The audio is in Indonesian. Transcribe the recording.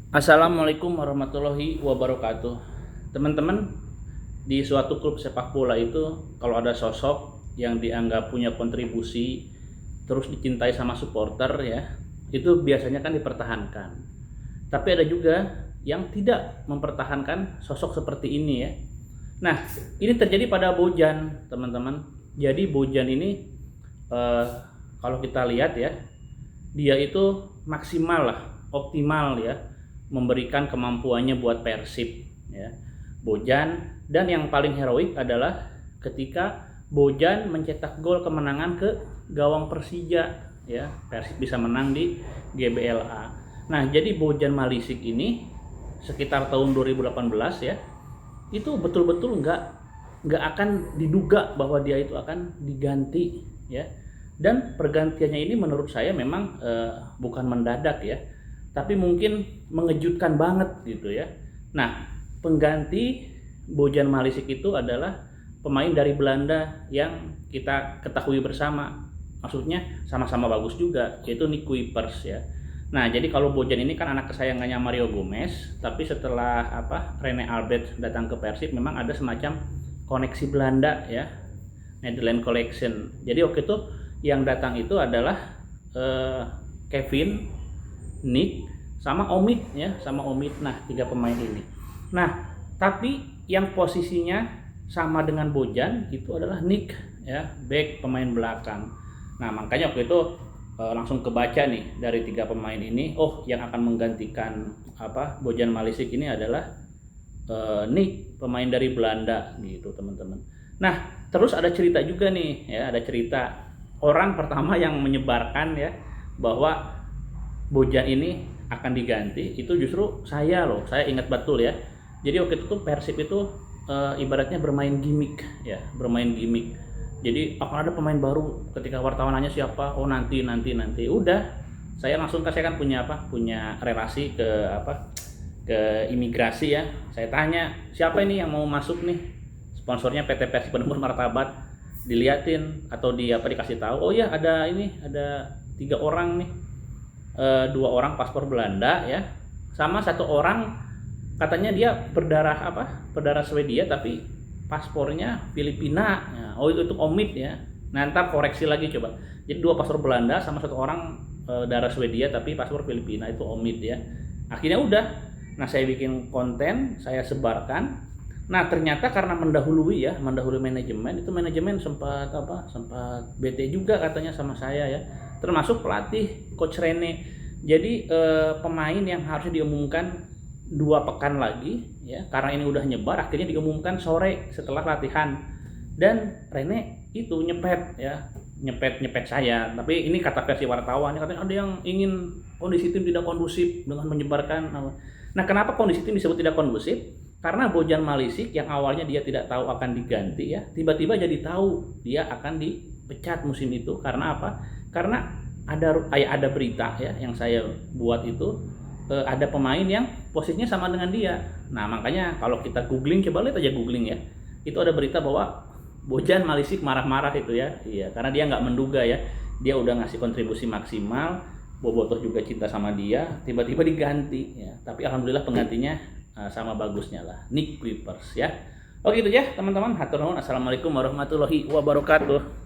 Assalamualaikum warahmatullahi wabarakatuh. Teman-teman, di suatu klub sepak bola itu kalau ada sosok yang dianggap punya kontribusi terus dicintai sama supporter ya, itu biasanya kan dipertahankan. Tapi ada juga yang tidak mempertahankan sosok seperti ini ya. Nah, ini terjadi pada Bojan, teman-teman. Jadi Bojan ini eh, kalau kita lihat ya, dia itu maksimal lah, optimal ya, memberikan kemampuannya buat Persib ya. Bojan, dan yang paling heroik adalah ketika Bojan mencetak gol kemenangan ke gawang Persija ya, Persib bisa menang di GBLA. Nah, jadi Bojan Malisik ini sekitar tahun 2018 ya, itu betul-betul nggak akan diduga bahwa dia itu akan diganti ya. Dan pergantiannya ini menurut saya memang bukan mendadak ya, tapi mungkin mengejutkan banget gitu ya. Nah, pengganti Bojan Malisik itu adalah pemain dari Belanda yang kita ketahui bersama, maksudnya sama-sama bagus juga, yaitu Nick Kuipers ya. Nah, jadi kalau Bojan ini kan anak kesayangannya Mario Gomez, tapi setelah Rene Albert datang ke Persib memang ada semacam koneksi Belanda ya, Netherlands Collection. Jadi waktu itu yang datang itu adalah Kevin, Nick, sama Omid ya, sama Omid. Nah, tiga pemain ini. Nah, tapi yang posisinya sama dengan Bojan itu adalah Nick ya, back pemain belakang. Nah, makanya waktu itu langsung kebaca nih dari tiga pemain ini, oh yang akan menggantikan Bojan Malisik ini adalah Nick, pemain dari Belanda gitu, teman-teman. Nah, terus ada cerita juga nih ya, ada cerita orang pertama yang menyebarkan ya bahwa Bojan ini akan diganti itu justru saya loh. Saya ingat betul ya. Jadi waktu itu tuh Persib itu ibaratnya bermain gimmick ya, bermain gimmick. Jadi akan ada pemain baru, ketika wartawan nanya siapa, oh nanti. Udah, saya langsung saya kan punya relasi ke imigrasi ya. Saya tanya, siapa ini yang mau masuk nih? Sponsornya PT Persib Penembus Martabat. Diliatin atau dikasih tahu, oh ya ada tiga orang nih, dua orang paspor Belanda ya, sama satu orang katanya dia berdarah Swedia tapi paspornya Filipina ya. Oh itu Omid ya. Nah ntar koreksi lagi coba, jadi dua paspor Belanda sama satu orang darah Swedia tapi paspor Filipina, itu Omid ya. Akhirnya udah, nah saya bikin konten, saya sebarkan. Nah ternyata karena mendahului manajemen, itu manajemen sempat bete juga katanya sama saya ya, termasuk pelatih coach Rene. Jadi pemain yang harusnya diumumkan 2 pekan lagi ya, karena ini udah nyebar, akhirnya diumumkan sore setelah latihan. Dan Rene itu nyepet saya, tapi ini kata versi wartawan, katanya ada yang ingin kondisi tim tidak kondusif dengan menyebarkan. Nah kenapa kondisi tim disebut tidak kondusif? Karena Bojan Malisik yang awalnya dia tidak tahu akan diganti ya, tiba-tiba jadi tahu dia akan dipecat musim itu. Karena apa? Karena ada berita ya yang saya buat itu, ada pemain yang posisinya sama dengan dia. Nah makanya kalau kita googling, coba lihat aja googling ya, itu ada berita bahwa Bojan Malisik marah-marah itu ya, iya, karena dia nggak menduga ya, dia udah ngasih kontribusi maksimal, Bobotoh juga cinta sama dia, tiba-tiba diganti ya. Tapi alhamdulillah penggantinya sama bagusnya lah, Nick Kuipers ya. Oke itu ya teman-teman, hatur nuhun. Assalamualaikum warahmatullahi wabarakatuh.